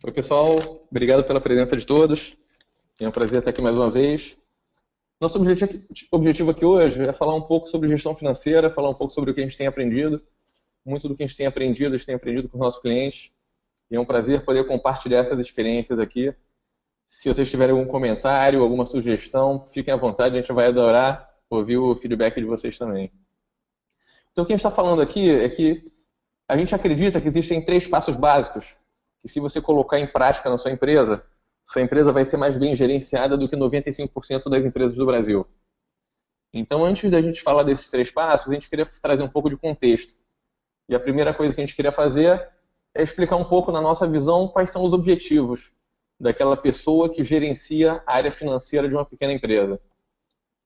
Oi, pessoal. Obrigado pela presença de todos. É um prazer estar aqui mais uma vez. Nosso objetivo aqui hoje é falar um pouco sobre gestão financeira, falar um pouco sobre o que a gente tem aprendido. Muito do que a gente tem aprendido com os nossos clientes. E é um prazer poder compartilhar essas experiências aqui. Se vocês tiverem algum comentário, alguma sugestão, fiquem à vontade, a gente vai adorar ouvir o feedback de vocês também. Então, o que a gente está falando aqui é que a gente acredita que existem três passos básicos que, se você colocar em prática na sua empresa vai ser mais bem gerenciada do que 95% das empresas do Brasil. Então, antes da gente falar desses três passos, a gente queria trazer um pouco de contexto. E a primeira coisa que a gente queria fazer é explicar um pouco, na nossa visão, quais são os objetivos daquela pessoa que gerencia a área financeira de uma pequena empresa.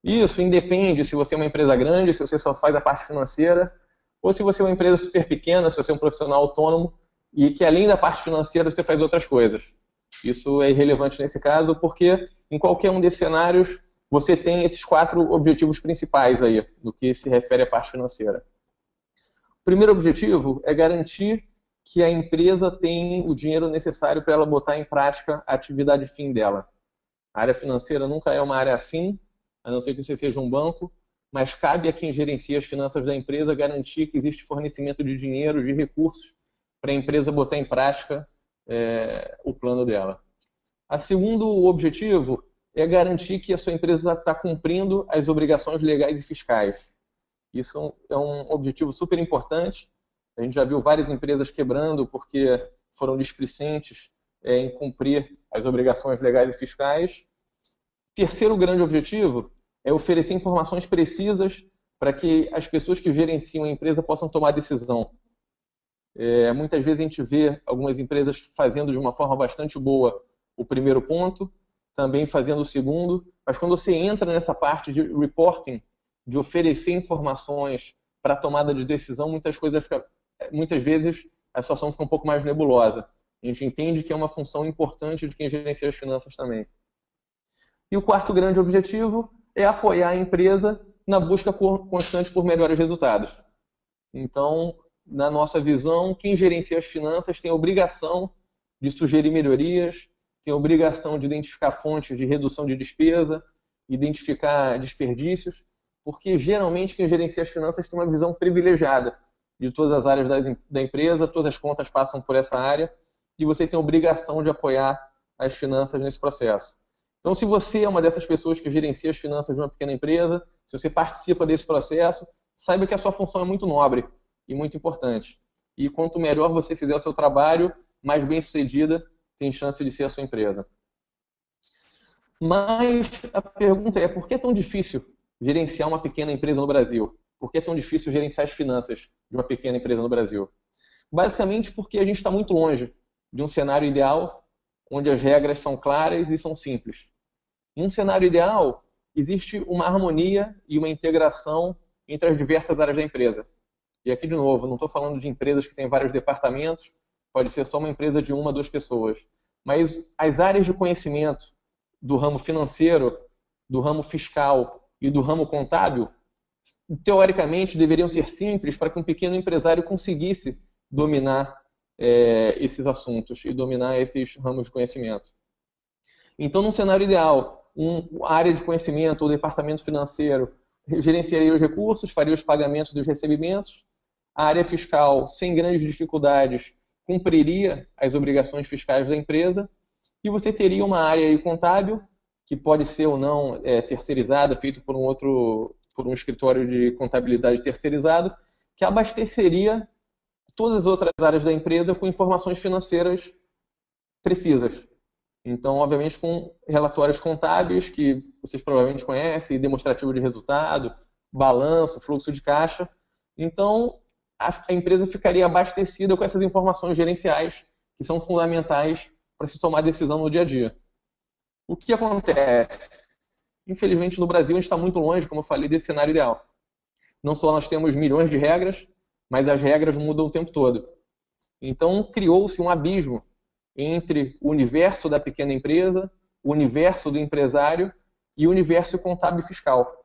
Isso independe se você é uma empresa grande, se você só faz a parte financeira, ou se você é uma empresa super pequena, se você é um profissional autônomo e que, além da parte financeira, você faz outras coisas. Isso é irrelevante nesse caso, porque em qualquer um desses cenários você tem esses quatro objetivos principais aí, no que se refere à parte financeira. O primeiro objetivo é garantir que a empresa tem o dinheiro necessário para ela botar em prática a atividade fim dela. A área financeira nunca é uma área fim, a não ser que você seja um banco, mas cabe a quem gerencia as finanças da empresa garantir que existe fornecimento de dinheiro, de recursos, para a empresa botar em prática o plano dela. O segundo objetivo é garantir que a sua empresa está cumprindo as obrigações legais e fiscais. Isso é um objetivo super importante. A gente já viu várias empresas quebrando porque foram displicentes em cumprir as obrigações legais e fiscais. Terceiro grande objetivo é oferecer informações precisas para que as pessoas que gerenciam a empresa possam tomar decisão. Muitas vezes a gente vê algumas empresas fazendo de uma forma bastante boa o primeiro ponto, também fazendo o segundo, mas quando você entra nessa parte de reporting, de oferecer informações para a tomada de decisão, muitas vezes a situação fica um pouco mais nebulosa. A gente entende que é uma função importante de quem gerencia as finanças também. E o quarto grande objetivo é apoiar a empresa na busca constante por melhores resultados. Então, na nossa visão, quem gerencia as finanças tem a obrigação de sugerir melhorias, tem a obrigação de identificar fontes de redução de despesa, identificar desperdícios, porque geralmente quem gerencia as finanças tem uma visão privilegiada de todas as áreas da empresa, todas as contas passam por essa área, e você tem a obrigação de apoiar as finanças nesse processo. Então, se você é uma dessas pessoas que gerencia as finanças de uma pequena empresa, se você participa desse processo, saiba que a sua função é muito nobre e muito importante. E quanto melhor você fizer o seu trabalho, mais bem sucedida tem chance de ser a sua empresa. Mas a pergunta é, por que é tão difícil gerenciar uma pequena empresa no Brasil? Por que é tão difícil gerenciar as finanças de uma pequena empresa no Brasil? Basicamente porque a gente está muito longe de um cenário ideal onde as regras são claras e são simples. Em um cenário ideal, existe uma harmonia e uma integração entre as diversas áreas da empresa. E aqui, de novo, não estou falando de empresas que têm vários departamentos, pode ser só uma empresa de uma, duas pessoas. Mas as áreas de conhecimento do ramo financeiro, do ramo fiscal e do ramo contábil, teoricamente, deveriam ser simples para que um pequeno empresário conseguisse dominar esses assuntos e dominar esses ramos de conhecimento. Então, num cenário ideal, uma área de conhecimento ou departamento financeiro gerenciaria os recursos, faria os pagamentos dos recebimentos, a área fiscal, sem grandes dificuldades, cumpriria as obrigações fiscais da empresa, e você teria uma área contábil, que pode ser ou não terceirizada, feito por um escritório de contabilidade terceirizado, que abasteceria todas as outras áreas da empresa com informações financeiras precisas. Então, obviamente, com relatórios contábeis, que vocês provavelmente conhecem, demonstrativo de resultado, balanço, fluxo de caixa. Então, a empresa ficaria abastecida com essas informações gerenciais, que são fundamentais para se tomar decisão no dia a dia. O que acontece? Infelizmente, no Brasil, a gente está muito longe, como eu falei, desse cenário ideal. Não só nós temos milhões de regras, mas as regras mudam o tempo todo. Então, criou-se um abismo entre o universo da pequena empresa, o universo do empresário e o universo contábil e fiscal,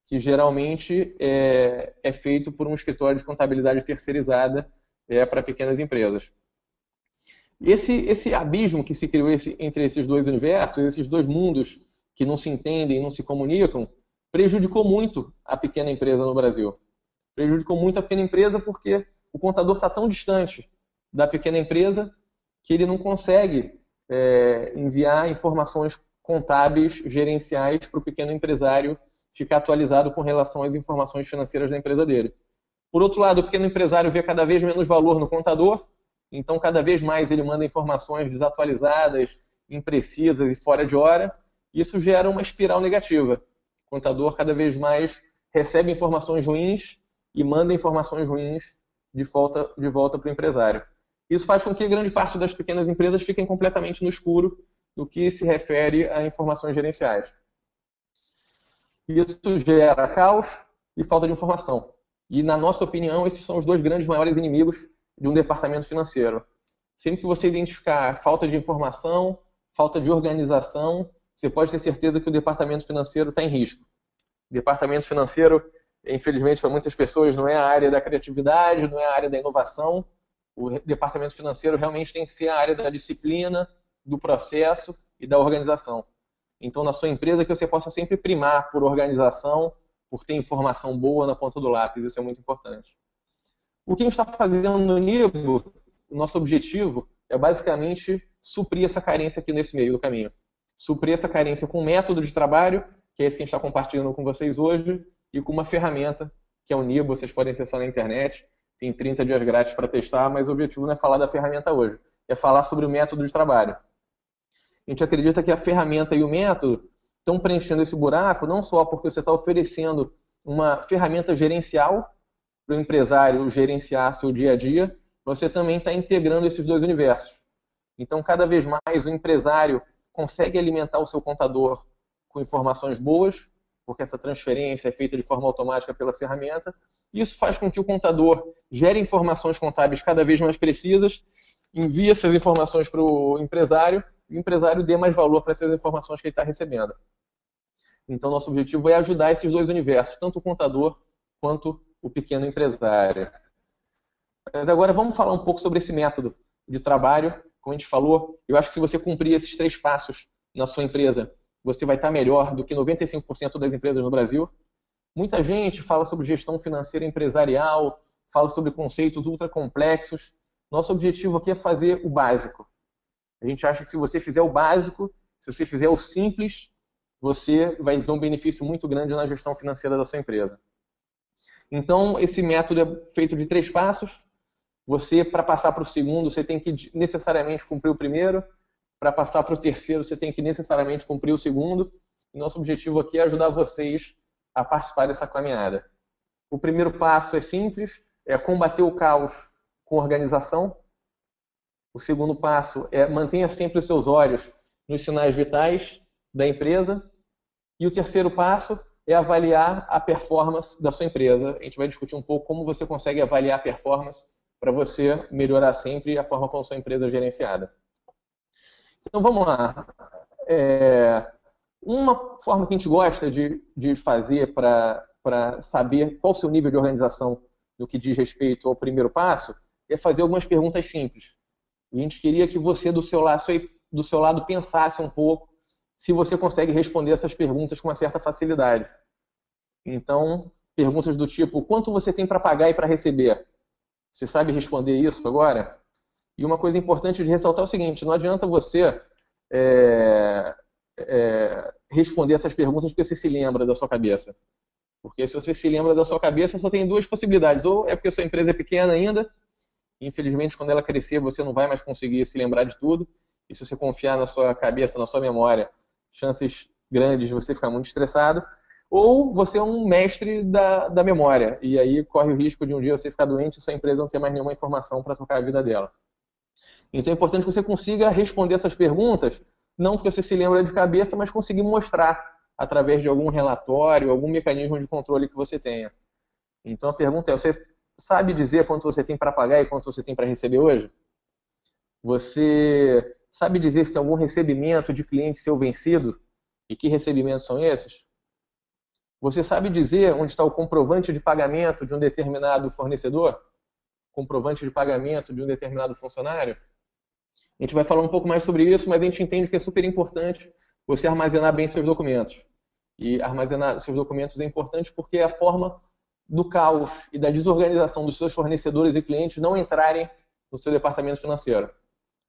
que geralmente é feito por um escritório de contabilidade terceirizada para pequenas empresas. Esse abismo que se criou entre esses dois universos, esses dois mundos que não se entendem, não se comunicam, prejudicou muito a pequena empresa no Brasil. Prejudicou muito a pequena empresa porque o contador está tão distante da pequena empresa que ele não consegue enviar informações contábeis, gerenciais para o pequeno empresário ficar atualizado com relação às informações financeiras da empresa dele. Por outro lado, o pequeno empresário vê cada vez menos valor no contador, então cada vez mais ele manda informações desatualizadas, imprecisas e fora de hora. Isso gera uma espiral negativa. O contador cada vez mais recebe informações ruins e manda informações ruins de volta para o empresário. Isso faz com que grande parte das pequenas empresas fiquem completamente no escuro no que se refere a informações gerenciais. Isso gera caos e falta de informação. E, na nossa opinião, esses são os dois grandes maiores inimigos de um departamento financeiro. Sempre que você identificar falta de informação, falta de organização, você pode ter certeza que o departamento financeiro está em risco. O departamento financeiro, infelizmente, para muitas pessoas, não é a área da criatividade, não é a área da inovação. O departamento financeiro realmente tem que ser a área da disciplina, do processo e da organização. Então, na sua empresa, que você possa sempre primar por organização, por ter informação boa na ponta do lápis. Isso é muito importante. O que a gente está fazendo no Nibo, o nosso objetivo é basicamente suprir essa carência aqui nesse meio do caminho. Suprir essa carência com um método de trabalho, que é esse que a gente está compartilhando com vocês hoje, e com uma ferramenta, que é o Nibo. Vocês podem acessar na internet. Tem 30 dias grátis para testar, mas o objetivo não é falar da ferramenta hoje. É falar sobre o método de trabalho. A gente acredita que a ferramenta e o método estão preenchendo esse buraco não só porque você está oferecendo uma ferramenta gerencial para o empresário gerenciar seu dia a dia, você também está integrando esses dois universos. Então, cada vez mais o empresário consegue alimentar o seu contador com informações boas, porque essa transferência é feita de forma automática pela ferramenta. Isso faz com que o contador gere informações contábeis cada vez mais precisas, envie essas informações para o empresário e o empresário dê mais valor para essas informações que ele está recebendo. Então, nosso objetivo é ajudar esses dois universos, tanto o contador quanto o pequeno empresário. Mas agora vamos falar um pouco sobre esse método de trabalho. Como a gente falou, eu acho que se você cumprir esses 3 passos na sua empresa, você vai estar melhor do que 95% das empresas no Brasil. Muita gente fala sobre gestão financeira empresarial, fala sobre conceitos ultra complexos. Nosso objetivo aqui é fazer o básico. A gente acha que se você fizer o básico, se você fizer o simples, você vai ter um benefício muito grande na gestão financeira da sua empresa. Então, esse método é feito de 3 passos. Você, para passar para o segundo, você tem que necessariamente cumprir o primeiro. Para passar para o terceiro, você tem que necessariamente cumprir o segundo. E nosso objetivo aqui é ajudar vocês a participar dessa caminhada. O primeiro passo é simples, é combater o caos com organização. O segundo passo é mantenha sempre os seus olhos nos sinais vitais da empresa. E o terceiro passo é avaliar a performance da sua empresa. A gente vai discutir um pouco como você consegue avaliar a performance para você melhorar sempre a forma como a sua empresa é gerenciada. Então vamos lá. Uma forma que a gente gosta de fazer para saber qual o seu nível de organização no que diz respeito ao primeiro passo é fazer algumas perguntas simples. A gente queria que você, do seu lado, pensasse um pouco se você consegue responder essas perguntas com uma certa facilidade. Então, perguntas do tipo, quanto você tem para pagar e para receber? Você sabe responder isso agora? E uma coisa importante de ressaltar é o seguinte, não adianta você responder essas perguntas porque você se lembra da sua cabeça. Porque se você se lembra da sua cabeça, só tem 2 possibilidades. Ou é porque a sua empresa é pequena ainda, e infelizmente quando ela crescer você não vai mais conseguir se lembrar de tudo, e se você confiar na sua cabeça, na sua memória, chances grandes de você ficar muito estressado. Ou você é um mestre da memória, e aí corre o risco de um dia você ficar doente e sua empresa não ter mais nenhuma informação para tocar a vida dela. Então é importante que você consiga responder essas perguntas, não porque você se lembra de cabeça, mas conseguir mostrar através de algum relatório, algum mecanismo de controle que você tenha. Então a pergunta é, você sabe dizer quanto você tem para pagar e quanto você tem para receber hoje? Você sabe dizer se tem algum recebimento de cliente seu vencido? E que recebimentos são esses? Você sabe dizer onde está o comprovante de pagamento de um determinado fornecedor? Comprovante de pagamento de um determinado funcionário? A gente vai falar um pouco mais sobre isso, mas a gente entende que é super importante você armazenar bem seus documentos. E armazenar seus documentos é importante porque é a forma do caos e da desorganização dos seus fornecedores e clientes não entrarem no seu departamento financeiro.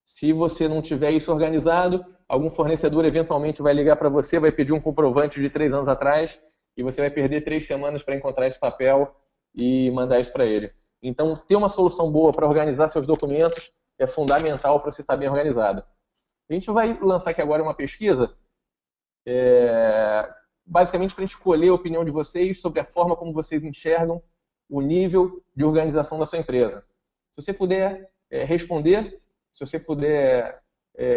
Se você não tiver isso organizado, algum fornecedor eventualmente vai ligar para você, vai pedir um comprovante de 3 anos atrás e você vai perder 3 semanas para encontrar esse papel e mandar isso para ele. Então, ter uma solução boa para organizar seus documentos é fundamental para você estar bem organizado. A gente vai lançar aqui agora uma pesquisa, basicamente para a gente escolher a opinião de vocês sobre a forma como vocês enxergam o nível de organização da sua empresa. Se você puder responder, se você puder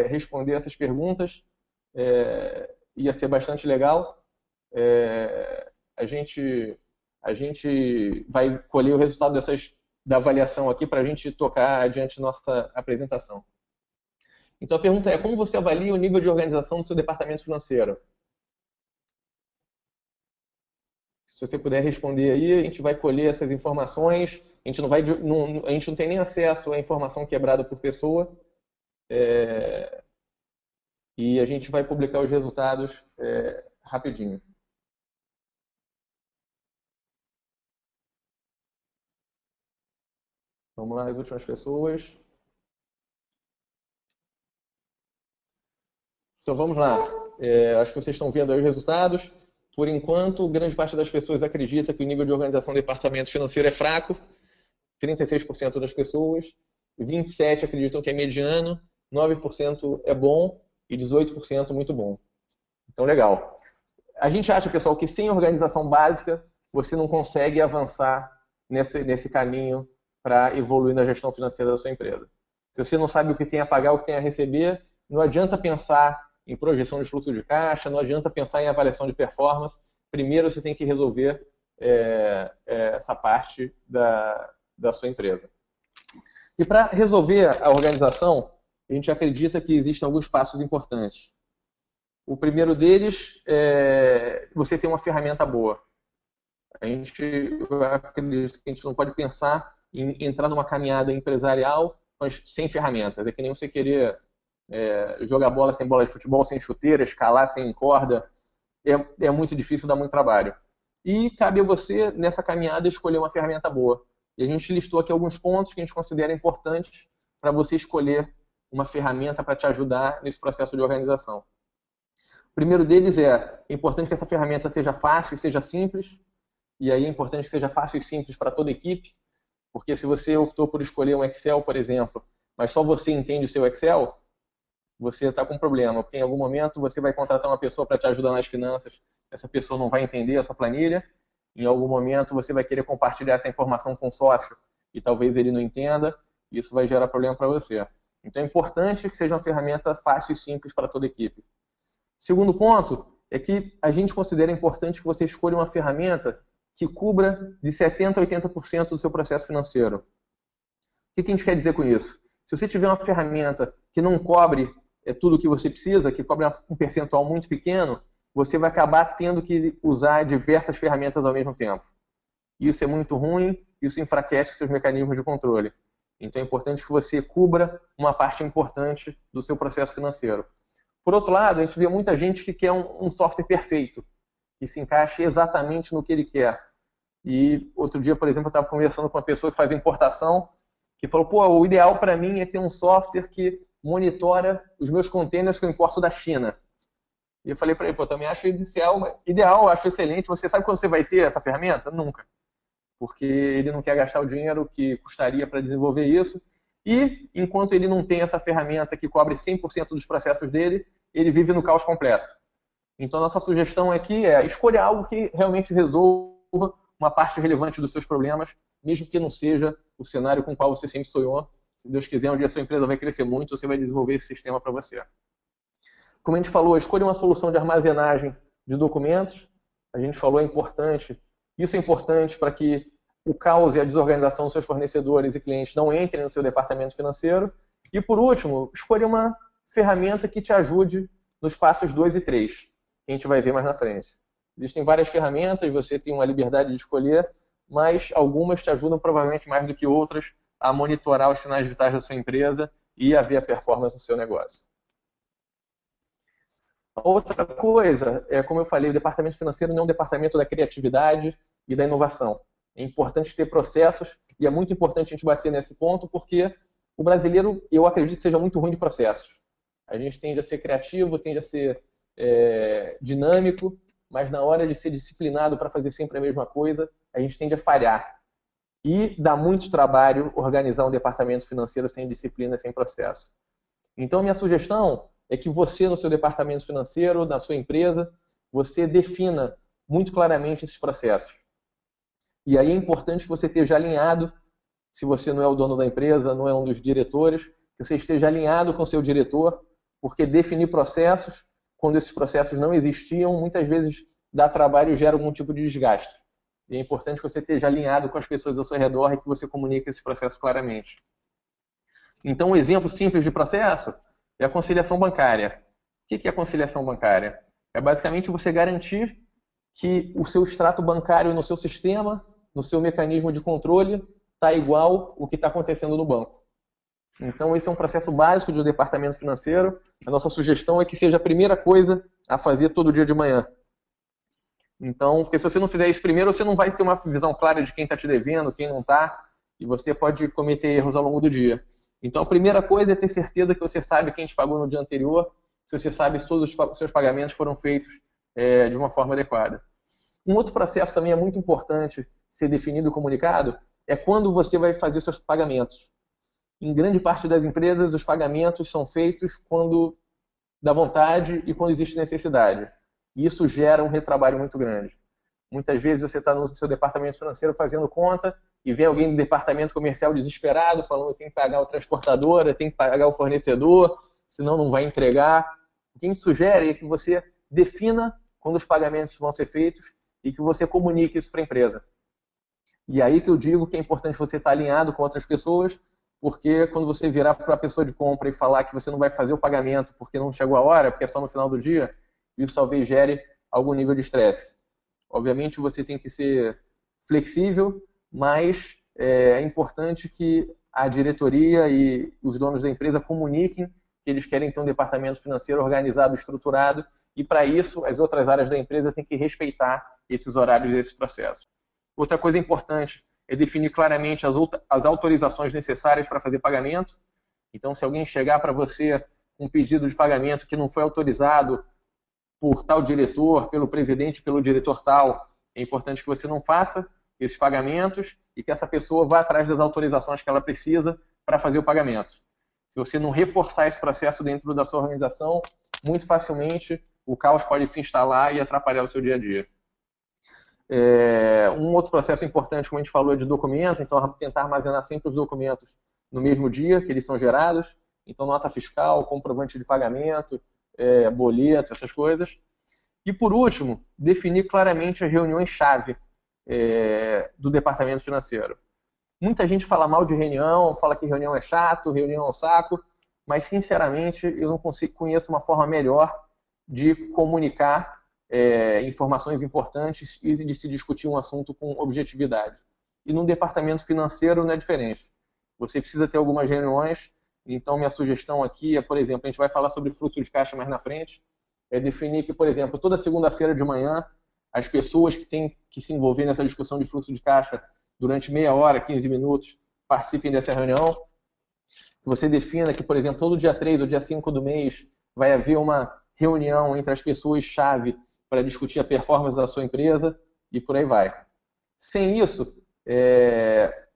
responder essas perguntas, ia ser bastante legal. A gente vai colher o resultado da avaliação aqui para a gente tocar adiante nossa apresentação. Então a pergunta é: como você avalia o nível de organização do seu departamento financeiro? Se você puder responder aí, a gente vai colher essas informações. A gente a gente não tem nem acesso à informação quebrada por pessoa. E a gente vai publicar os resultados rapidinho. Vamos lá, as últimas pessoas. Então vamos lá. Acho que vocês estão vendo aí os resultados. Por enquanto, grande parte das pessoas acredita que o nível de organização do departamento financeiro é fraco. 36% das pessoas. 27% acreditam que é mediano. 9% é bom. E 18% muito bom. Então, legal. A gente acha, pessoal, que sem organização básica, você não consegue avançar nesse caminho para evoluir na gestão financeira da sua empresa. Se você não sabe o que tem a pagar, o que tem a receber, não adianta pensar em projeção de fluxo de caixa, não adianta pensar em avaliação de performance. Primeiro você tem que resolver essa parte da sua empresa. E para resolver a organização, a gente acredita que existem alguns passos importantes. O primeiro deles é você ter uma ferramenta boa. A gente acredita que a gente não pode pensar em entrar numa caminhada empresarial mas sem ferramentas. É que nem você querer jogar bola sem bola de futebol, sem chuteira, escalar sem corda. É muito difícil, dá muito trabalho. E cabe a você, nessa caminhada, escolher uma ferramenta boa. E a gente listou aqui alguns pontos que a gente considera importantes para você escolher uma ferramenta para te ajudar nesse processo de organização. O primeiro deles é importante que essa ferramenta seja fácil e seja simples. E aí é importante que seja fácil e simples para toda a equipe. Porque se você optou por escolher um Excel, por exemplo, mas só você entende o seu Excel, você está com um problema. Porque em algum momento você vai contratar uma pessoa para te ajudar nas finanças, essa pessoa não vai entender a sua planilha. Em algum momento você vai querer compartilhar essa informação com o sócio e talvez ele não entenda, e isso vai gerar problema para você. Então é importante que seja uma ferramenta fácil e simples para toda a equipe. Segundo ponto é que a gente considera importante que você escolha uma ferramenta que cubra de 70% a 80% do seu processo financeiro. O que a gente quer dizer com isso? Se você tiver uma ferramenta que não cobre tudo o que você precisa, que cobre um percentual muito pequeno, você vai acabar tendo que usar diversas ferramentas ao mesmo tempo. Isso é muito ruim, isso enfraquece os seus mecanismos de controle. Então é importante que você cubra uma parte importante do seu processo financeiro. Por outro lado, a gente vê muita gente que quer um software perfeito, que se encaixe exatamente no que ele quer. E outro dia, por exemplo, eu estava conversando com uma pessoa que faz importação, que falou, pô, o ideal para mim é ter um software que monitora os meus containers que eu importo da China. E eu falei para ele, pô, também acho ideal, acho excelente. Você sabe quando você vai ter essa ferramenta? Nunca. Porque ele não quer gastar o dinheiro que custaria para desenvolver isso. E, enquanto ele não tem essa ferramenta que cobre 100% dos processos dele, ele vive no caos completo. Então, nossa sugestão aqui é escolher algo que realmente resolva uma parte relevante dos seus problemas, mesmo que não seja o cenário com o qual você sempre sonhou. Se Deus quiser, um dia a sua empresa vai crescer muito, você vai desenvolver esse sistema para você. Como a gente falou, escolha uma solução de armazenagem de documentos. A gente falou, é importante. Isso é importante para que o caos e a desorganização dos seus fornecedores e clientes não entrem no seu departamento financeiro. E, por último, escolha uma ferramenta que te ajude nos passos 2 e 3, que a gente vai ver mais na frente. Existem várias ferramentas, você tem uma liberdade de escolher, mas algumas te ajudam provavelmente mais do que outras a monitorar os sinais vitais da sua empresa e a ver a performance do seu negócio. Outra coisa, como eu falei, o departamento financeiro não é um departamento da criatividade e da inovação. É importante ter processos, e é muito importante a gente bater nesse ponto, porque o brasileiro, eu acredito que seja muito ruim de processos. A gente tende a ser criativo, tende a ser dinâmico, mas na hora de ser disciplinado para fazer sempre a mesma coisa, a gente tende a falhar. E dá muito trabalho organizar um departamento financeiro sem disciplina, sem processo. Então, minha sugestão é que você, no seu departamento financeiro, na sua empresa, você defina muito claramente esses processos. E aí é importante que você esteja alinhado, se você não é o dono da empresa, não é um dos diretores, que você esteja alinhado com o seu diretor, porque definir processos, quando esses processos não existiam, muitas vezes dá trabalho e gera algum tipo de desgaste. E é importante que você esteja alinhado com as pessoas ao seu redor e que você comunique esses processos claramente. Então, um exemplo simples de processo é a conciliação bancária. O que é a conciliação bancária? É basicamente você garantir que o seu extrato bancário no seu sistema, no seu mecanismo de controle, está igual o que está acontecendo no banco. Então, esse é um processo básico de um departamento financeiro. A nossa sugestão é que seja a primeira coisa a fazer todo dia de manhã. Então, porque se você não fizer isso primeiro, você não vai ter uma visão clara de quem está te devendo, quem não está, e você pode cometer erros ao longo do dia. Então, a primeira coisa é ter certeza que você sabe quem te pagou no dia anterior, se você sabe se todos os seus pagamentos foram feitos de uma forma adequada. Um outro processo também é muito importante ser definido e comunicado, é quando você vai fazer seus pagamentos. Em grande parte das empresas, os pagamentos são feitos quando dá vontade e quando existe necessidade. E isso gera um retrabalho muito grande. Muitas vezes você está no seu departamento financeiro fazendo conta e vem alguém do departamento comercial desesperado falando que tem que pagar o transportadora, tem que pagar o fornecedor, senão não vai entregar. O que a gente sugere é que você defina quando os pagamentos vão ser feitos e que você comunique isso para a empresa. E aí que eu digo que é importante você estar alinhado com outras pessoas, porque quando você virar para a pessoa de compra e falar que você não vai fazer o pagamento porque não chegou a hora, porque é só no final do dia, isso talvez gere algum nível de estresse. Obviamente você tem que ser flexível, mas é importante que a diretoria e os donos da empresa comuniquem que eles querem ter um departamento financeiro organizado, estruturado, e para isso as outras áreas da empresa têm que respeitar esses horários e esses processos. Outra coisa importante é definir claramente as autorizações necessárias para fazer pagamento. Então, se alguém chegar para você com um pedido de pagamento que não foi autorizado por tal diretor, pelo presidente, pelo diretor tal, é importante que você não faça esses pagamentos e que essa pessoa vá atrás das autorizações que ela precisa para fazer o pagamento. Se você não reforçar esse processo dentro da sua organização, muito facilmente o caos pode se instalar e atrapalhar o seu dia a dia. Um outro processo importante, como a gente falou, é de documento, então tentar armazenar sempre os documentos no mesmo dia que eles são gerados, então nota fiscal, comprovante de pagamento, boleto, essas coisas. E por último, definir claramente as reuniões-chave do departamento financeiro. Muita gente fala mal de reunião, fala que reunião é chato, reunião é um saco, mas sinceramente eu não conheço uma forma melhor de comunicar informações importantes e de se discutir um assunto com objetividade. E no departamento financeiro não é diferente. Você precisa ter algumas reuniões, então minha sugestão aqui é, por exemplo, a gente vai falar sobre fluxo de caixa mais na frente, é definir que, por exemplo, toda segunda-feira de manhã, as pessoas que têm que se envolver nessa discussão de fluxo de caixa durante meia hora, 15 minutos, participem dessa reunião. Você defina que, por exemplo, todo dia 3 ou dia 5 do mês vai haver uma reunião entre as pessoas-chave para discutir a performance da sua empresa e por aí vai. Sem isso,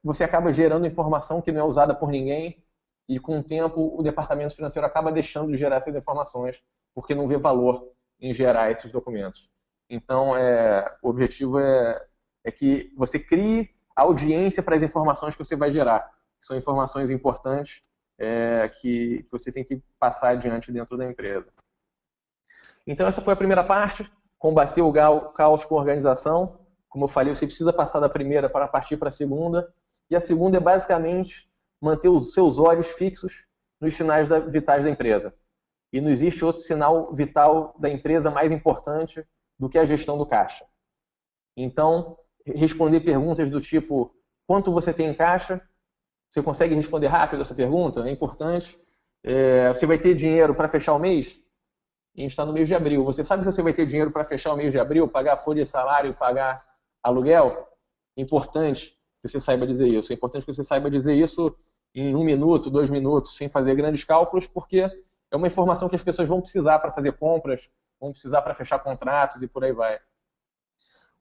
você acaba gerando informação que não é usada por ninguém e com o tempo o departamento financeiro acaba deixando de gerar essas informações porque não vê valor em gerar esses documentos. Então, o objetivo é que você crie audiência para as informações que você vai gerar. São informações importantes que você tem que passar adiante dentro da empresa. Então, essa foi a primeira parte, combater o caos com organização. Como eu falei, você precisa passar da primeira para partir para a segunda. E a segunda é basicamente manter os seus olhos fixos nos sinais vitais da empresa. E não existe outro sinal vital da empresa mais importante do que a gestão do caixa. Então, responder perguntas do tipo: quanto você tem em caixa? Você consegue responder rápido essa pergunta? É importante. Você vai ter dinheiro para fechar o mês? A gente está no mês de abril. Você sabe se você vai ter dinheiro para fechar o mês de abril, pagar folha de salário, pagar aluguel? É importante que você saiba dizer isso. É importante que você saiba dizer isso em 1 minuto, 2 minutos, sem fazer grandes cálculos, porque é uma informação que as pessoas vão precisar para fazer compras, vão precisar para fechar contratos e por aí vai.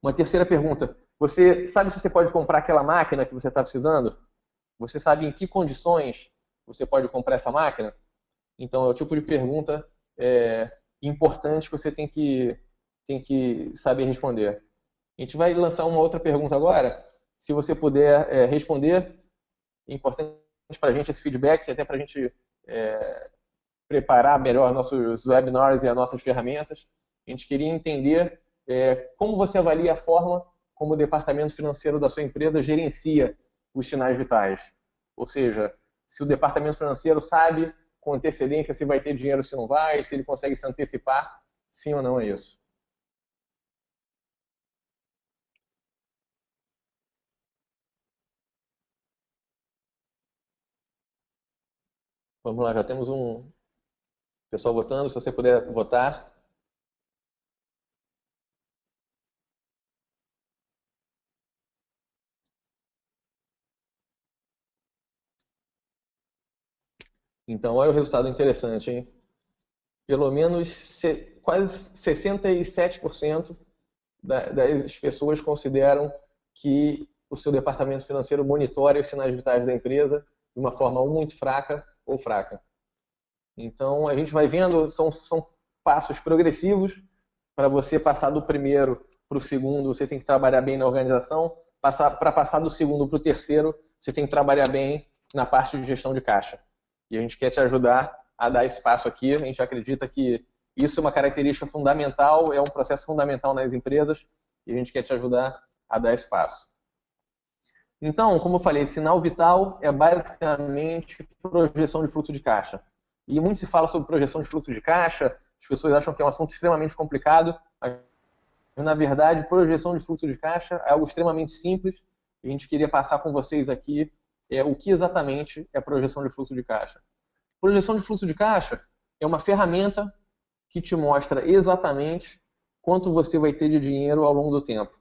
Uma terceira pergunta. Você sabe se você pode comprar aquela máquina que você está precisando? Você sabe em que condições você pode comprar essa máquina? Então, é o tipo de pergunta importante que você tem que saber responder. A gente vai lançar uma outra pergunta agora. Se você puder responder, é importante para a gente esse feedback, até para a gente preparar melhor nossos webinars e as nossas ferramentas. A gente queria entender como você avalia a forma como o departamento financeiro da sua empresa gerencia os sinais vitais. Ou seja, se o departamento financeiro sabe com antecedência se vai ter dinheiro, se não vai, se ele consegue se antecipar, sim ou não é isso. Vamos lá, já temos um pessoal votando, se você puder votar. Então, olha o resultado interessante, hein? Pelo menos quase 67% das pessoas consideram que o seu departamento financeiro monitore os sinais vitais da empresa de uma forma ou muito fraca ou fraca. Então, a gente vai vendo, são passos progressivos. Para você passar do primeiro para o segundo, você tem que trabalhar bem na organização. Para passar do segundo para o terceiro, você tem que trabalhar bem na parte de gestão de caixa. E a gente quer te ajudar a dar esse passo aqui. A gente acredita que isso é uma característica fundamental, é um processo fundamental nas empresas, e a gente quer te ajudar a dar esse passo. Então, como eu falei, sinal vital é basicamente projeção de fluxo de caixa. E muito se fala sobre projeção de fluxo de caixa, as pessoas acham que é um assunto extremamente complicado, mas na verdade, projeção de fluxo de caixa é algo extremamente simples. A gente queria passar com vocês aqui o que exatamente é projeção de fluxo de caixa. Projeção de fluxo de caixa é uma ferramenta que te mostra exatamente quanto você vai ter de dinheiro ao longo do tempo.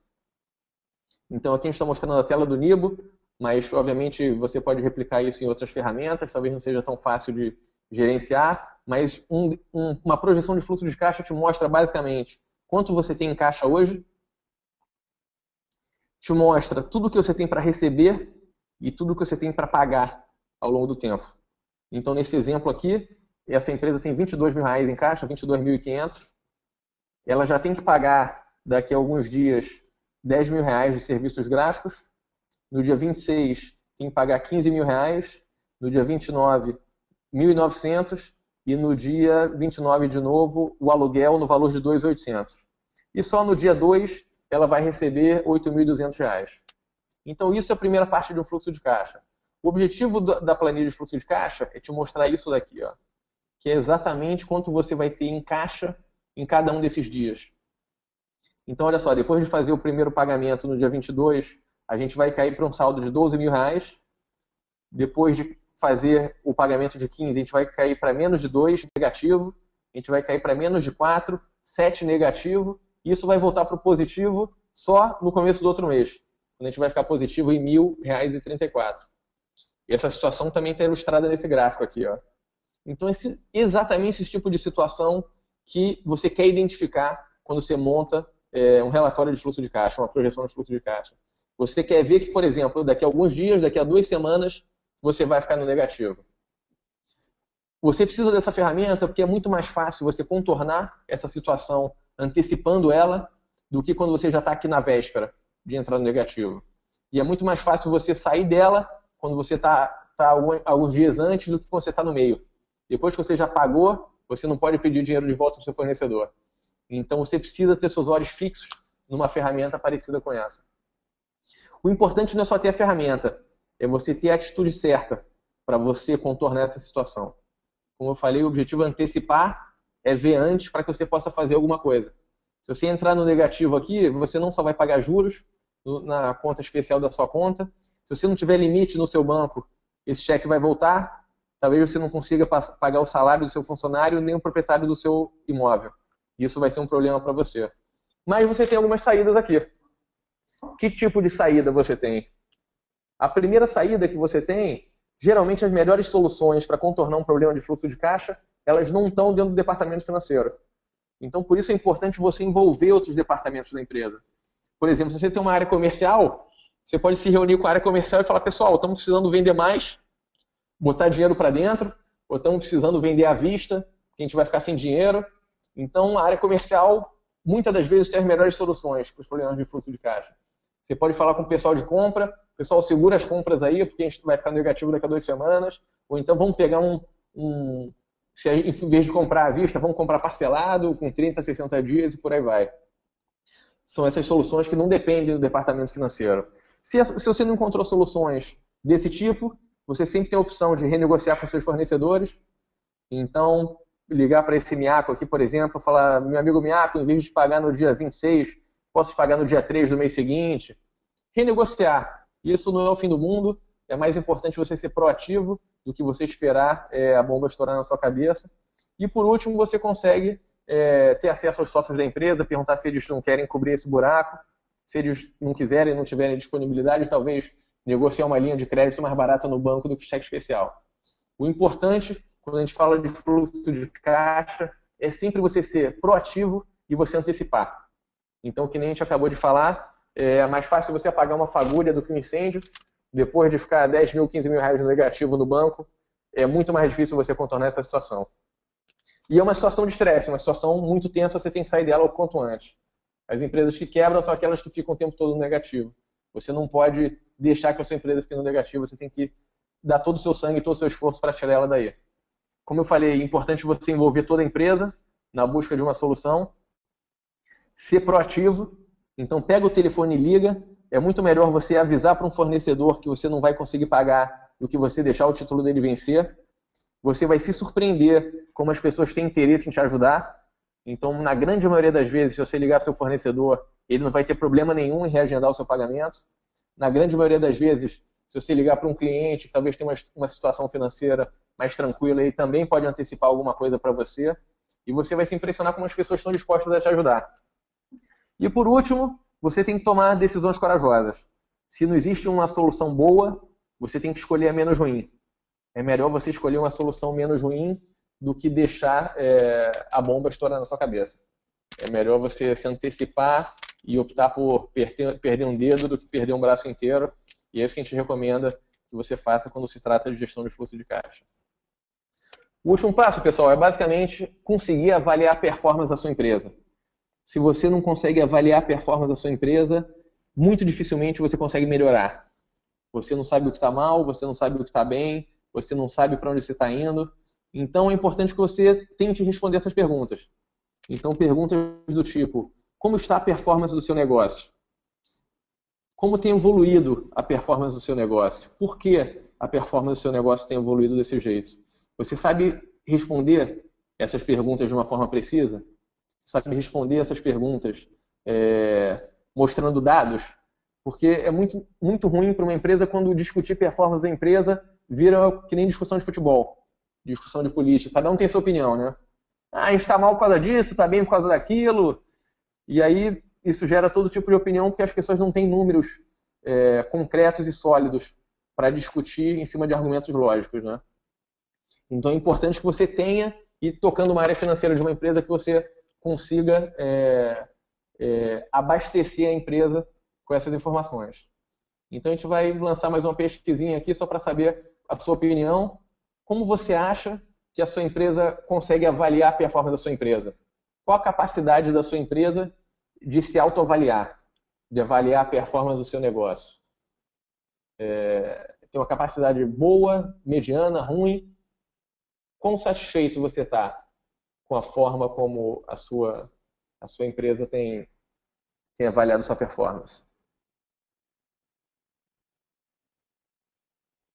Então aqui a gente está mostrando a tela do Nibo, mas obviamente você pode replicar isso em outras ferramentas, talvez não seja tão fácil de gerenciar, mas uma projeção de fluxo de caixa te mostra basicamente quanto você tem em caixa hoje, te mostra tudo que você tem para receber e tudo que você tem para pagar ao longo do tempo. Então nesse exemplo aqui, essa empresa tem R$ 22.000 em caixa, 22.500, ela já tem que pagar daqui a alguns dias R$ 10.000 de serviços gráficos, no dia 26 tem que pagar R$ 15.000, no dia 29 1.900 e no dia 29 de novo o aluguel no valor de 2.800. E só no dia 2 ela vai receber R$ 8.200. Então isso é a primeira parte de um fluxo de caixa. O objetivo da planilha de fluxo de caixa é te mostrar isso daqui, ó, que é exatamente quanto você vai ter em caixa em cada um desses dias. Então olha só, depois de fazer o primeiro pagamento no dia 22, a gente vai cair para um saldo de R$ 12.000. Depois de fazer o pagamento de 15, a gente vai cair para menos de 2, negativo. A gente vai cair para menos de 4, 7, negativo. E isso vai voltar para o positivo só no começo do outro mês, quando a gente vai ficar positivo em R$ 1.034. E essa situação também está ilustrada nesse gráfico aqui, ó. Então, exatamente esse tipo de situação que você quer identificar quando você monta um relatório de fluxo de caixa, uma projeção de fluxo de caixa. Você quer ver que, por exemplo, daqui a alguns dias, daqui a 2 semanas, você vai ficar no negativo. Você precisa dessa ferramenta porque é muito mais fácil você contornar essa situação antecipando ela do que quando você já está aqui na véspera de entrar no negativo. E é muito mais fácil você sair dela quando você está alguns dias antes do que quando você está no meio. Depois que você já pagou, você não pode pedir dinheiro de volta para o seu fornecedor. Então você precisa ter seus olhos fixos numa ferramenta parecida com essa. O importante não é só ter a ferramenta, é você ter a atitude certa para você contornar essa situação. Como eu falei, o objetivo é antecipar, é ver antes para que você possa fazer alguma coisa. Se você entrar no negativo aqui, você não só vai pagar juros na conta especial da sua conta. Se você não tiver limite no seu banco, esse cheque vai voltar talvez você não consiga pagar o salário do seu funcionário nem o proprietário do seu imóvel. Isso vai ser um problema para você. Mas você tem algumas saídas aqui. Que tipo de saída você tem? A primeira saída que você tem, geralmente as melhores soluções para contornar um problema de fluxo de caixa, elas não estão dentro do departamento financeiro. Então, por isso é importante você envolver outros departamentos da empresa. Por exemplo, se você tem uma área comercial, você pode se reunir com a área comercial e falar, pessoal, estamos precisando vender mais, botar dinheiro para dentro, ou estamos precisando vender à vista, que a gente vai ficar sem dinheiro. Então, a área comercial, muitas das vezes, tem as melhores soluções para os problemas de fluxo de caixa. Você pode falar com o pessoal de compra, pessoal, segura as compras aí, porque a gente vai ficar negativo daqui a 2 semanas, ou então vamos pegar se em vez de comprar à vista, vamos comprar parcelado, com 30, 60 dias e por aí vai. São essas soluções que não dependem do departamento financeiro. Se você não encontrou soluções desse tipo, você sempre tem a opção de renegociar com seus fornecedores. Então, ligar para esse Miaco aqui, por exemplo, falar, meu amigo Miaco, em vez de pagar no dia 26, posso pagar no dia 3 do mês seguinte. Renegociar. Isso não é o fim do mundo. É mais importante você ser proativo do que você esperar a bomba estourar na sua cabeça. E, por último, você consegue ter acesso aos sócios da empresa, perguntar se eles não querem cobrir esse buraco. Se eles não quiserem, não tiverem disponibilidade, talvez negociar uma linha de crédito mais barata no banco do que cheque especial. O importante, quando a gente fala de fluxo de caixa, é sempre você ser proativo e você antecipar. Então, que nem a gente acabou de falar, é mais fácil você apagar uma fagulha do que um incêndio. Depois de ficar 10 mil, 15 mil reais no negativo no banco, é muito mais difícil você contornar essa situação. E é uma situação de estresse, uma situação muito tensa, você tem que sair dela o quanto antes. As empresas que quebram são aquelas que ficam o tempo todo no negativo. Você não pode deixar que a sua empresa fique no negativo, você tem que dar todo o seu sangue, todo o seu esforço para tirar ela daí. Como eu falei, é importante você envolver toda a empresa na busca de uma solução, ser proativo. Então pega o telefone e liga. É muito melhor você avisar para um fornecedor que você não vai conseguir pagar do que você deixar o título dele vencer. Você vai se surpreender como as pessoas têm interesse em te ajudar. Então, na grande maioria das vezes, se você ligar para o seu fornecedor, ele não vai ter problema nenhum em reagendar o seu pagamento. Na grande maioria das vezes, se você ligar para um cliente que talvez tenha uma situação financeira mais tranquila, ele também pode antecipar alguma coisa para você. E você vai se impressionar como as pessoas estão dispostas a te ajudar. E por último, você tem que tomar decisões corajosas. Se não existe uma solução boa, você tem que escolher a menos ruim. É melhor você escolher uma solução menos ruim do que deixar a bomba estourar na sua cabeça. É melhor você se antecipar e optar por perder um dedo do que perder um braço inteiro. E é isso que a gente recomenda que você faça quando se trata de gestão de fluxo de caixa. O último passo, pessoal, é basicamente conseguir avaliar a performance da sua empresa. Se você não consegue avaliar a performance da sua empresa, muito dificilmente você consegue melhorar. Você não sabe o que está mal, você não sabe o que está bem, você não sabe para onde você está indo. Então é importante que você tente responder essas perguntas. Então, perguntas do tipo: como está a performance do seu negócio? Como tem evoluído a performance do seu negócio? Por que a performance do seu negócio tem evoluído desse jeito? Você sabe responder essas perguntas de uma forma precisa? Sabe responder essas perguntas mostrando dados? Porque é muito, muito ruim para uma empresa quando discutir performance da empresa vira que nem discussão de futebol, discussão de política. Cada um tem sua opinião, né? Ah, a gente está mal por causa disso, está bem por causa daquilo. E aí isso gera todo tipo de opinião porque as pessoas não têm números concretos e sólidos para discutir em cima de argumentos lógicos, né? Então é importante que você tenha, e tocando uma área financeira de uma empresa, que você consiga abastecer a empresa com essas informações. Então a gente vai lançar mais uma pesquisinha aqui só para saber a sua opinião. Como você acha que a sua empresa consegue avaliar a performance da sua empresa? Qual a capacidade da sua empresa de se autoavaliar, de avaliar a performance do seu negócio? Tem uma capacidade boa, mediana, ruim? Quão satisfeito você está com a forma como a sua empresa tem avaliado sua performance?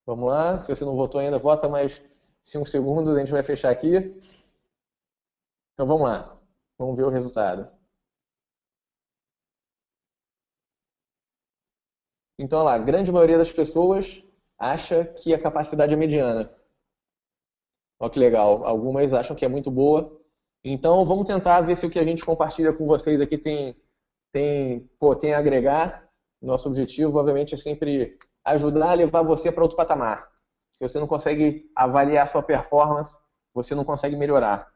Vamos lá, se você não votou ainda, vota mais 5 segundos, a gente vai fechar aqui. Então vamos lá, vamos ver o resultado. Então, olha lá, a grande maioria das pessoas acha que a capacidade é mediana. Olha que legal. Algumas acham que é muito boa. Então, vamos tentar ver se o que a gente compartilha com vocês aqui tem a agregar. Nosso objetivo, obviamente, é sempre ajudar a levar você para outro patamar. Se você não consegue avaliar a sua performance, você não consegue melhorar.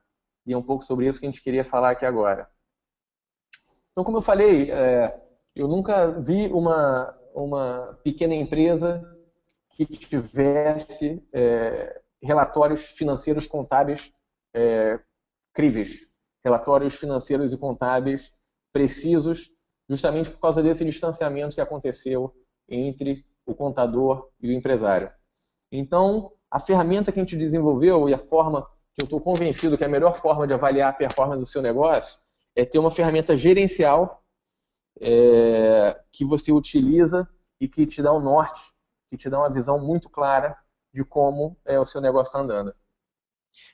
E é um pouco sobre isso que a gente queria falar aqui agora. Então, como eu falei, eu nunca vi uma pequena empresa que tivesse relatórios financeiros contábeis críveis, relatórios financeiros e contábeis precisos, justamente por causa desse distanciamento que aconteceu entre o contador e o empresário. Então, a ferramenta que a gente desenvolveu e a forma que eu estou convencido que é a melhor forma de avaliar a performance do seu negócio é ter uma ferramenta gerencial que você utiliza e que te dá um norte, que te dá uma visão muito clara de como o seu negócio está andando.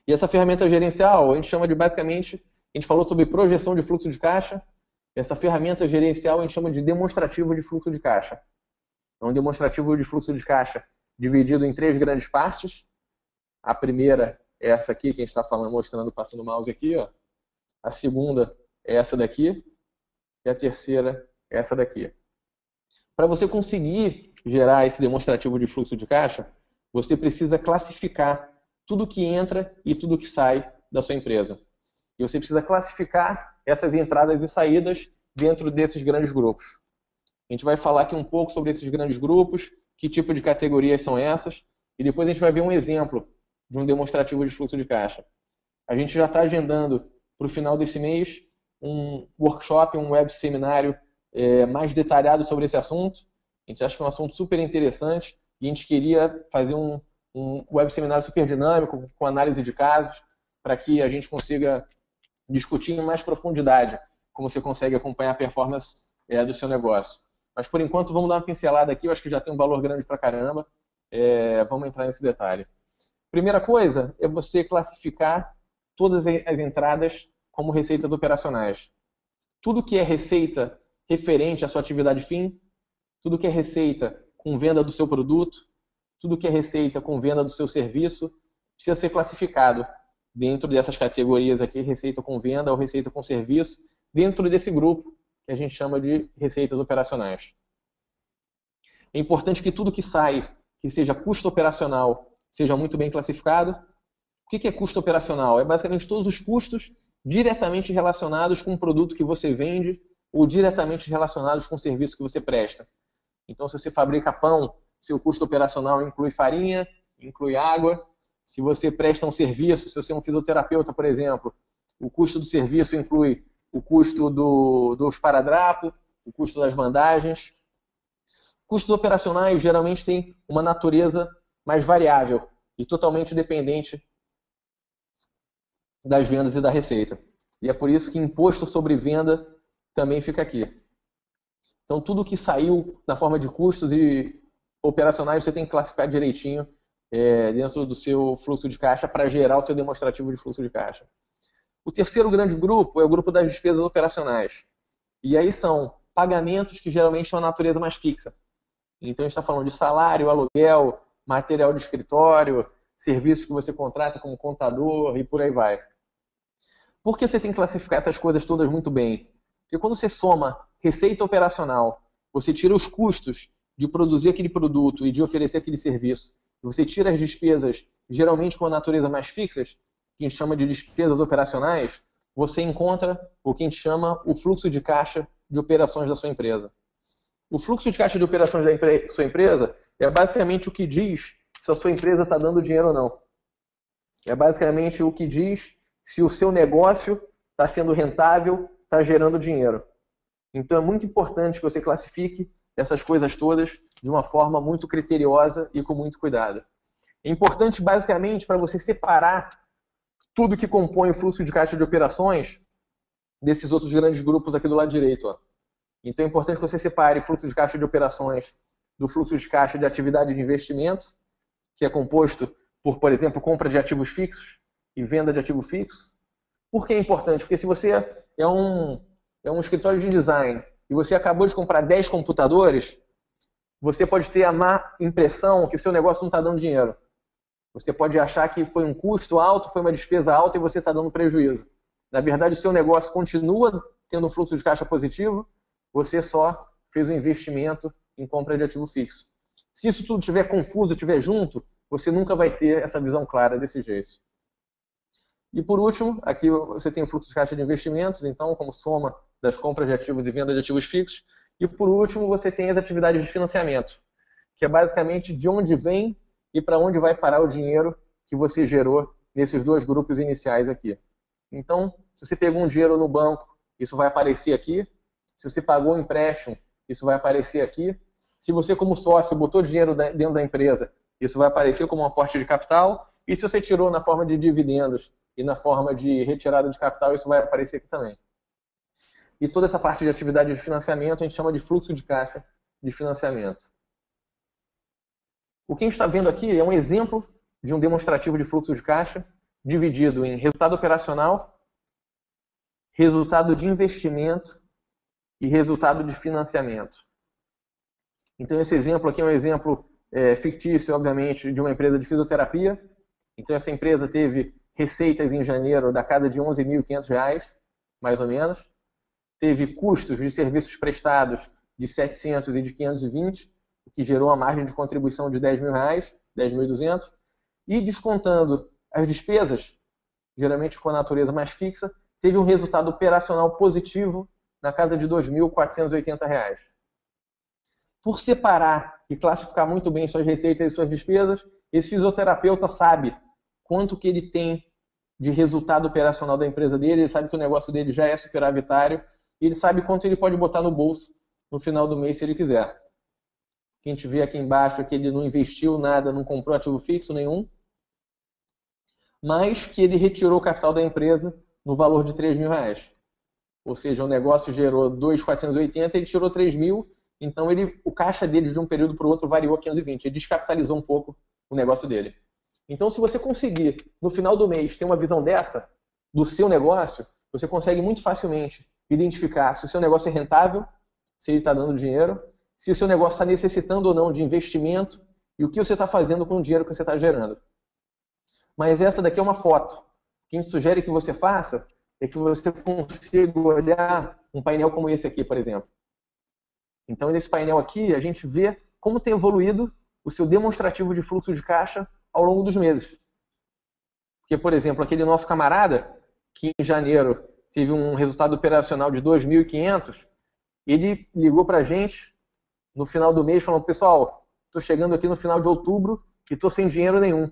E essa ferramenta gerencial, a gente chama de basicamente, a gente falou sobre projeção de fluxo de caixa, essa ferramenta gerencial a gente chama de demonstrativo de fluxo de caixa. É um demonstrativo de fluxo de caixa dividido em 3 grandes partes. A primeira é essa aqui que a gente está falando, mostrando, passando o mouse aqui, ó. A segunda é essa daqui. E a terceira é essa daqui. Para você conseguir gerar esse demonstrativo de fluxo de caixa, você precisa classificar tudo que entra e tudo que sai da sua empresa. E você precisa classificar essas entradas e saídas dentro desses grandes grupos. A gente vai falar aqui um pouco sobre esses grandes grupos, que tipo de categorias são essas, e depois a gente vai ver um exemplo de um demonstrativo de fluxo de caixa. A gente já está agendando para o final desse mês um workshop, um web seminário mais detalhado sobre esse assunto. A gente acha que é um assunto super interessante e a gente queria fazer um web seminário super dinâmico, com análise de casos, para que a gente consiga discutir em mais profundidade como você consegue acompanhar a performance do seu negócio. Mas, por enquanto, vamos dar uma pincelada aqui. Eu acho que já tem um valor grande pra caramba. Vamos entrar nesse detalhe. Primeira coisa é você classificar todas as entradas como receitas operacionais. Tudo que é receita referente à sua atividade fim, tudo que é receita com venda do seu produto, tudo que é receita com venda do seu serviço, precisa ser classificado dentro dessas categorias aqui, receita com venda ou receita com serviço, dentro desse grupo que a gente chama de receitas operacionais. É importante que tudo que sai, que seja custo operacional, seja muito bem classificado. O que é custo operacional? É basicamente todos os custos diretamente relacionados com o produto que você vende ou diretamente relacionados com o serviço que você presta. Então, se você fabrica pão, seu custo operacional inclui farinha, inclui água. Se você presta um serviço, se você é um fisioterapeuta, por exemplo, o custo do serviço inclui o custo do esparadrapo, o custo das bandagens. Custos operacionais geralmente têm uma natureza mais variável e totalmente dependente das vendas e da receita. E é por isso que imposto sobre venda também fica aqui. Então, tudo que saiu na forma de custos e operacionais, você tem que classificar direitinho dentro do seu fluxo de caixa para gerar o seu demonstrativo de fluxo de caixa. O terceiro grande grupo é o grupo das despesas operacionais. E aí são pagamentos que geralmente são a natureza mais fixa. Então, a gente está falando de salário, aluguel, material de escritório, serviços que você contrata como contador e por aí vai. Por que você tem que classificar essas coisas todas muito bem? Porque quando você soma receita operacional, você tira os custos de produzir aquele produto e de oferecer aquele serviço, você tira as despesas, geralmente com a natureza mais fixas, que a gente chama de despesas operacionais, você encontra o que a gente chama o fluxo de caixa de operações da sua empresa. O fluxo de caixa de operações da sua empresa é basicamente o que diz se a sua empresa está dando dinheiro ou não. É basicamente o que diz se o seu negócio está sendo rentável, está gerando dinheiro. Então é muito importante que você classifique essas coisas todas de uma forma muito criteriosa e com muito cuidado. É importante basicamente para você separar tudo que compõe o fluxo de caixa de operações desses outros grandes grupos aqui do lado direito. Ó. Então é importante que você separe o fluxo de caixa de operações do fluxo de caixa de atividade de investimento, que é composto por exemplo, compra de ativos fixos e venda de ativo fixo. Por que é importante? Porque se você é um escritório de design e você acabou de comprar 10 computadores, você pode ter a má impressão que o seu negócio não está dando dinheiro. Você pode achar que foi um custo alto, foi uma despesa alta e você está dando prejuízo. Na verdade, o seu negócio continua tendo um fluxo de caixa positivo, você só fez um investimento em compra de ativo fixo. Se isso tudo estiver confuso, estiver junto, você nunca vai ter essa visão clara desse jeito. E por último, aqui você tem o fluxo de caixa de investimentos, então como soma das compras de ativos e venda de ativos fixos. E por último, você tem as atividades de financiamento, que é basicamente de onde vem e para onde vai parar o dinheiro que você gerou nesses dois grupos iniciais aqui. Então, se você pegou um dinheiro no banco, isso vai aparecer aqui. Se você pagou um empréstimo, isso vai aparecer aqui. Se você, como sócio, botou dinheiro dentro da empresa, isso vai aparecer como um aporte de capital. E se você tirou na forma de dividendos e na forma de retirada de capital, isso vai aparecer aqui também. E toda essa parte de atividade de financiamento a gente chama de fluxo de caixa de financiamento. O que a gente está vendo aqui é um exemplo de um demonstrativo de fluxo de caixa dividido em resultado operacional, resultado de investimento e resultado de financiamento. Então esse exemplo aqui é um exemplo fictício, obviamente, de uma empresa de fisioterapia. Então essa empresa teve receitas em janeiro da casa de R$ 11.500, mais ou menos. Teve custos de serviços prestados de 700 e de 520, o que gerou uma margem de contribuição de R$ 10.000, 10.200. E descontando as despesas, geralmente com a natureza mais fixa, teve um resultado operacional positivo na casa de R$ 2.480. Por separar e classificar muito bem suas receitas e suas despesas, esse fisioterapeuta sabe quanto que ele tem de resultado operacional da empresa dele, ele sabe que o negócio dele já é superavitário, e ele sabe quanto ele pode botar no bolso no final do mês se ele quiser. O que a gente vê aqui embaixo é que ele não investiu nada, não comprou ativo fixo nenhum, mas que ele retirou o capital da empresa no valor de R$ 3.000. Ou seja, o negócio gerou 2.480, ele tirou 3.000, então o caixa dele de um período para o outro variou a 520. Ele descapitalizou um pouco o negócio dele. Então, se você conseguir, no final do mês, ter uma visão dessa do seu negócio, você consegue muito facilmente identificar se o seu negócio é rentável, se ele está dando dinheiro, se o seu negócio está necessitando ou não de investimento e o que você está fazendo com o dinheiro que você está gerando. Mas essa daqui é uma foto. O que a gente sugere que você faça é que você consiga olhar um painel como esse aqui, por exemplo. Então, nesse painel aqui, a gente vê como tem evoluído o seu demonstrativo de fluxo de caixa ao longo dos meses. Porque, por exemplo, aquele nosso camarada, que em janeiro teve um resultado operacional de 2.500, ele ligou para a gente no final do mês falando: pessoal, estou chegando aqui no final de outubro e estou sem dinheiro nenhum.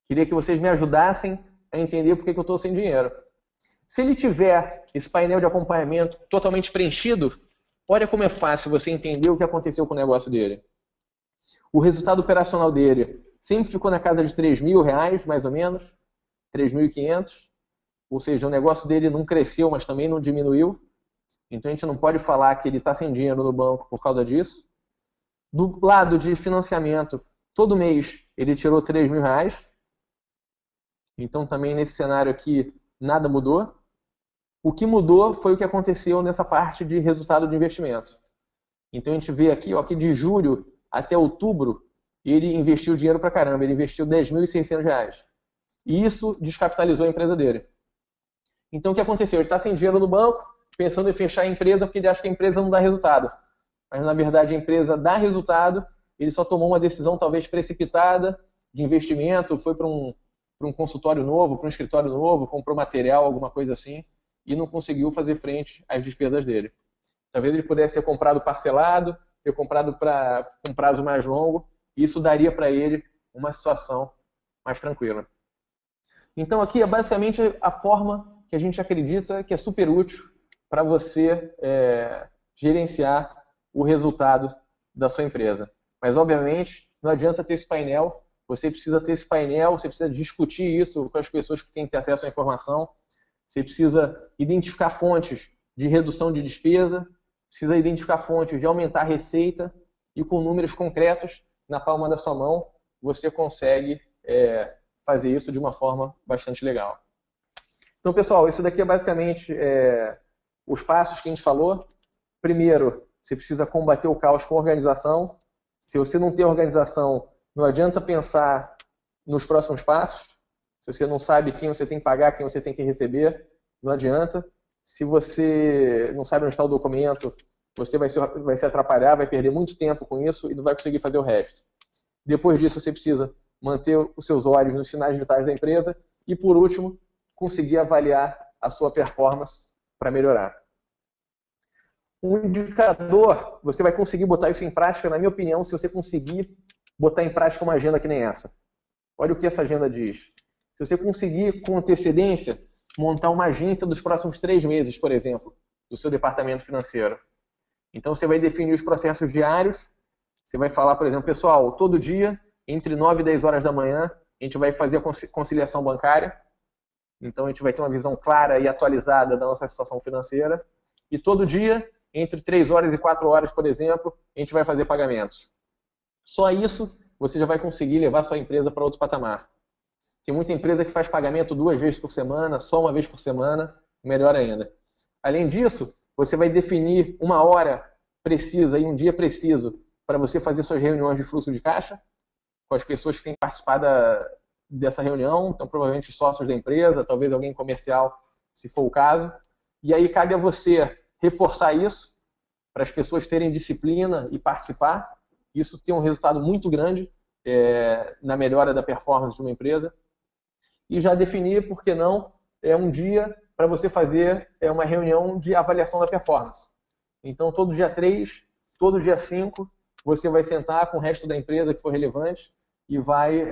Queria que vocês me ajudassem a entender por que eu estou sem dinheiro. Se ele tiver esse painel de acompanhamento totalmente preenchido, olha como é fácil você entender o que aconteceu com o negócio dele. O resultado operacional dele sempre ficou na casa de R$ 3.000, mais ou menos, 3.500. Ou seja, o negócio dele não cresceu, mas também não diminuiu. Então a gente não pode falar que ele está sem dinheiro no banco por causa disso. Do lado de financiamento, todo mês ele tirou R$ 3.000. Então também nesse cenário aqui nada mudou. O que mudou foi o que aconteceu nessa parte de resultado de investimento. Então a gente vê aqui, ó, que de julho até outubro ele investiu dinheiro pra caramba, ele investiu R$ 10.600. E isso descapitalizou a empresa dele. Então o que aconteceu? Ele está sem dinheiro no banco, pensando em fechar a empresa porque ele acha que a empresa não dá resultado. Mas na verdade a empresa dá resultado, ele só tomou uma decisão talvez precipitada de investimento, foi para um consultório novo, para um escritório novo, comprou material, alguma coisa assim, e não conseguiu fazer frente às despesas dele. Talvez ele pudesse ter comprado parcelado, ter comprado com prazo mais longo, e isso daria para ele uma situação mais tranquila. Então aqui é basicamente a forma que a gente acredita que é super útil para você gerenciar o resultado da sua empresa. Mas obviamente não adianta ter esse painel, você precisa ter esse painel, você precisa discutir isso com as pessoas que têm que ter acesso à informação, você precisa identificar fontes de redução de despesa, precisa identificar fontes de aumentar a receita e com números concretos na palma da sua mão você consegue fazer isso de uma forma bastante legal. Então, pessoal, isso daqui é basicamente os passos que a gente falou. Primeiro, você precisa combater o caos com organização. Se você não tem organização, não adianta pensar nos próximos passos. Se você não sabe quem você tem que pagar, quem você tem que receber, não adianta. Se você não sabe onde está o documento, você vai se atrapalhar, vai perder muito tempo com isso e não vai conseguir fazer o resto. Depois disso, você precisa manter os seus olhos nos sinais vitais da empresa e, por último, conseguir avaliar a sua performance para melhorar. Um indicador, você vai conseguir botar isso em prática, na minha opinião, se você conseguir botar em prática uma agenda que nem essa. Olha o que essa agenda diz. Se você conseguir, com antecedência, montar uma agência dos próximos 3 meses, por exemplo, do seu departamento financeiro. Então, você vai definir os processos diários. Você vai falar, por exemplo, pessoal, todo dia, entre 9 e 10 horas da manhã, a gente vai fazer a conciliação bancária. Então, a gente vai ter uma visão clara e atualizada da nossa situação financeira. E todo dia, entre 3 horas e 4 horas, por exemplo, a gente vai fazer pagamentos. Só isso, você já vai conseguir levar sua empresa para outro patamar. Tem muita empresa que faz pagamento 2 vezes por semana, só 1 vez por semana, melhor ainda. Além disso, você vai definir uma hora precisa e um dia preciso para você fazer suas reuniões de fluxo de caixa com as pessoas que têm participado dessa reunião, então provavelmente sócios da empresa, talvez alguém comercial, se for o caso. E aí cabe a você reforçar isso para as pessoas terem disciplina e participar. Isso tem um resultado muito grande na melhora da performance de uma empresa. E já definir, por que não, um dia para você fazer uma reunião de avaliação da performance. Então, todo dia 3, todo dia 5, você vai sentar com o resto da empresa que for relevante e vai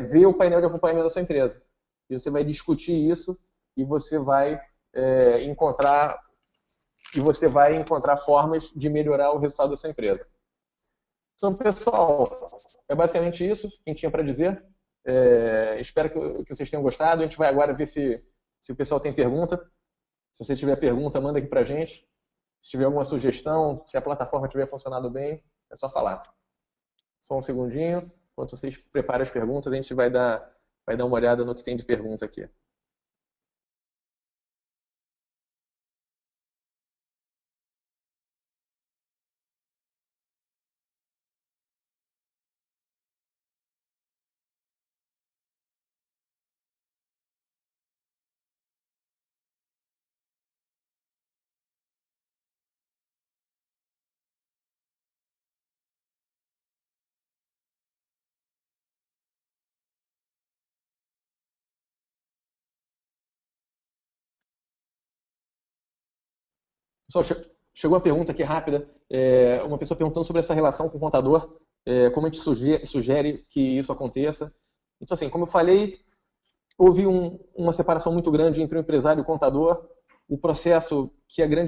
ver o painel de acompanhamento da sua empresa. E você vai discutir isso e você vai encontrar formas de melhorar o resultado da sua empresa. Então, pessoal, é basicamente isso que a gente tinha para dizer. Espero que vocês tenham gostado. A gente vai agora ver se o pessoal tem pergunta. Se você tiver pergunta, manda aqui para a gente. Se tiver alguma sugestão, se a plataforma tiver funcionado bem, é só falar. Só um segundinho. Enquanto vocês preparam as perguntas, a gente vai dar uma olhada no que tem de pergunta aqui. Pessoal, chegou uma pergunta aqui rápida. Uma pessoa perguntando sobre essa relação com o contador. Como a gente sugere que isso aconteça. Então, assim, como eu falei, houve uma separação muito grande entre o empresário e o contador. O processo que a grande